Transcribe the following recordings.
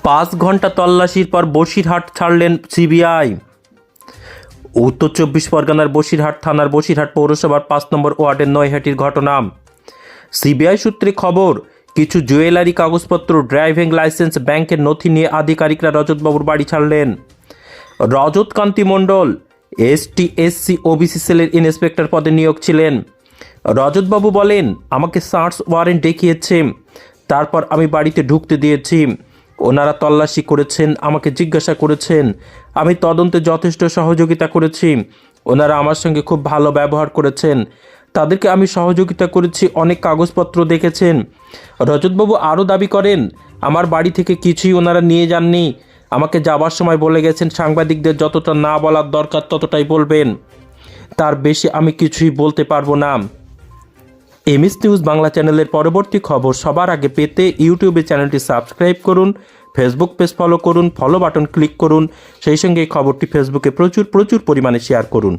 5 ঘন্টা তল্লাশির পর বসিরহাট ছাড়লেন সিবিআই। উত্তর 24 পরগনার বসিরহাট থানার বসিরহাট পৌরসভার 5 নম্বর ওয়ার্ডের নৈহাটির ঘটনা। সিবিআই সূত্রে খবর, কিছু জুয়েলারি কাগজপত্র, ড্রাইভিং লাইসেন্স, ব্যাংকের নথি নিয়ে আধিকারিকরা রজতবাবুর বাড়ি ছাড়লেন। রজত কান্তি মণ্ডল ST/SC OBC সেলের ইন্সপেক্টর পদে নিয়োগ ছিলেন। রজতবাবু বলেন, আমাকে সার্চ ওয়ারেন্ট দেখিয়েছে, তারপর আমি বাড়িতে ঢুকতে দিয়েছি। ওনারা তল্লাশি করেছেন, আমাকে জিজ্ঞাসা করেছেন, আমি তদন্তে যথেষ্ট সহযোগিতা করেছি। ওনারা আমার সঙ্গে খুব ভালো ব্যবহার করেছেন, তাদেরকে আমি সহযোগিতা করেছি, অনেক কাগজপত্র দেখেছেন। রজতবাবু আরও দাবি করেন, আমার বাড়ি থেকে কিছুই ওনারা নিয়ে যাননি। আমাকে যাবার সময় বলে গেছেন, সাংবাদিকদের যতটা না বলার দরকার ততটাই বলবেন, তার বেশি আমি কিছুই বলতে পারবো না। MS নিউজ বাংলা চ্যানেলের পরবর্তী খবর সবার আগে পেতে ইউটিউবে চ্যানেলটি সাবস্ক্রাইব করুন, ফেসবুক পেজ ফলো করুন, ফলো বাটন ক্লিক করুন, সেই সঙ্গে এই খবরটি ফেসবুকে প্রচুর পরিমাণে শেয়ার করুন।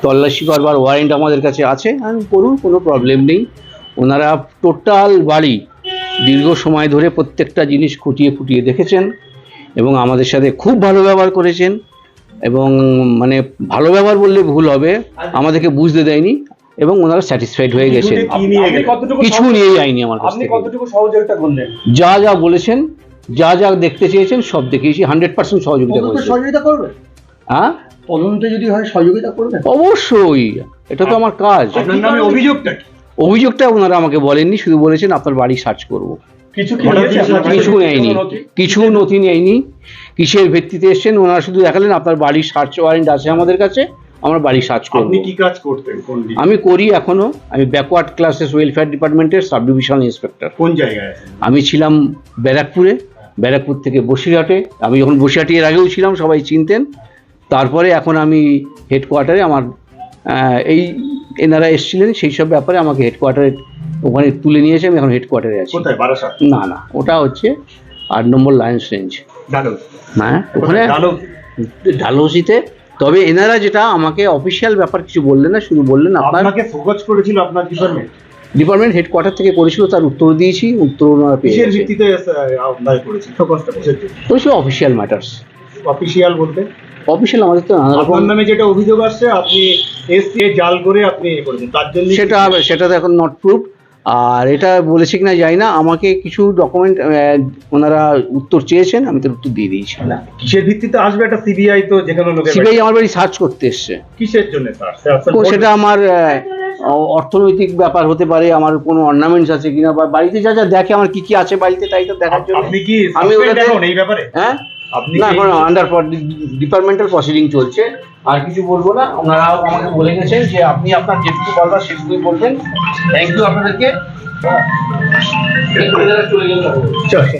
তল্লাশি করবার ওয়ারেন্ট আমাদের কাছে আছে, করুন, কোনো প্রবলেম নেই। ওনারা টোটাল বাড়ি দীর্ঘ সময় ধরে প্রত্যেকটা জিনিস খুঁটিয়ে খুঁটিয়ে দেখেছেন এবং আমাদের সাথে খুব ভালো ব্যবহার করেছেন। এবং মানে ভালো ব্যবহার বললে ভুল হবে, আমাদেরকে বুঝতে দেয়নি এবং ওনারা স্যাটিসফাইড হয়ে গেছেন। কিছু নিয়ে যায়নি আমার কাছ থেকে। সহযোগিতা করলেন? যা যা বলেছেন, যা যা দেখতে চেয়েছেন সব দেখিয়েছি। 100% সহযোগিতা করেছি। সহযোগিতা করবে? হ্যাঁ, তদন্তে যদি হয় সহযোগিতা করবে? অবশ্যই, এটা তো আমার কাজ। আপনার নামে অভিযোগটা কি? অভিযোগটা ওনারা আমাকে বলেননি, শুধু বলেছেন আপনার বাড়ি সার্চ করব। কিছু নেয়নি, কিছু নথি নেয়নি। কিসের ভিত্তিতে এসেছেন ওনারা শুধু দেখালেন আপনার বাড়ির সার্চ ওয়ারেন্ট আছে আমাদের কাছে, আমরা বাড়ি সার্চ করব। আপনি কি কাজ করতেন? আমি করি এখনো। আমি ব্যাকওয়ার্ড ক্লাসেস ওয়েলফেয়ার ডিপার্টমেন্টের সাব ডিভিশনাল ইন্সপেক্টর। কোন জায়গায়? আমি ছিলাম ব্যারাকপুরে, ব্যারাকপুর থেকে বসিরহাটে। আমি যখন বসিরহাটে এর আগেও ছিলাম, সবাই চিনতেন। তারপরে এখন আমি হেডকোয়ার্টারে, আমার এই এনারা এসেছিলেন, সেই সব ব্যাপারে আমাকে হেডকোয়ার্টারে ওখানে তুলে নিয়েছে। আমি এখন হেডকোয়ার্টারে আছি। কোথায়? বারাসাত? না না, ওটা হচ্ছে 8 নম্বর লায়ন্স রেঞ্জ। হ্যাঁ, ওখানে ডালহৌসিতে। তবে এনারা যেটা আমাকে অফিসিয়াল ব্যাপার কিছু বললেন না, শুধু বললেন আপনাকে ফোকাস করেছিল আপনার ডিপার্টমেন্ট হেডকোয়ার্টার থেকে করেছিল, তার উত্তর দিয়েছি। উত্তর ওনারা পেয়েছে। ভিত্তিতে আপনারা করেছেন ফোকাসটা? ওইসব অফিসিয়াল ম্যাটার্স। অফিসিয়াল বলতে? অফিসিয়াল আমাদের তো নানা রকম। আপনার নামে যেটা অভিযোগ আসছে, আপনি এসসি জাল করে আপনি করেছেন, তার জন্য সেটা তো এখন নট প্রুফ। আর এটা বলেছে কিনা জানি না, আমাকে কিছু ডকুমেন্ট ওনারা উত্তর চেয়েছেন, আমি তার উত্তর দিয়ে দিয়েছি। কিসের ভিত্তিতে আসবে? একটা সিবিআই তো, যেখানে সিবিআই আমার বাড়ি সার্চ করতে এসছে। কিসের জন্য স্যার? সেটা আমার অর্থনৈতিক ব্যাপার হতে পারে, আমার কোনো অর্নামেন্টস আছে কিনা, বা বাড়িতে যা যা দেখে, আমার কি কি আছে বাড়িতে, তাই তো দেখার জন্য। আপনি কি আমি এই ব্যাপারে? হ্যাঁ, না, এখন আন্ডার ডিপার্টমেন্টাল প্রসিডিং চলছে। আর কিছু বলবো না। ওনারা আমাকে বলে গেছেন যে আপনি আপনার যেটুকু বলবার সেটুকুই বলবেন। থ্যাংক ইউ আপনাদেরকে। চলে গেল।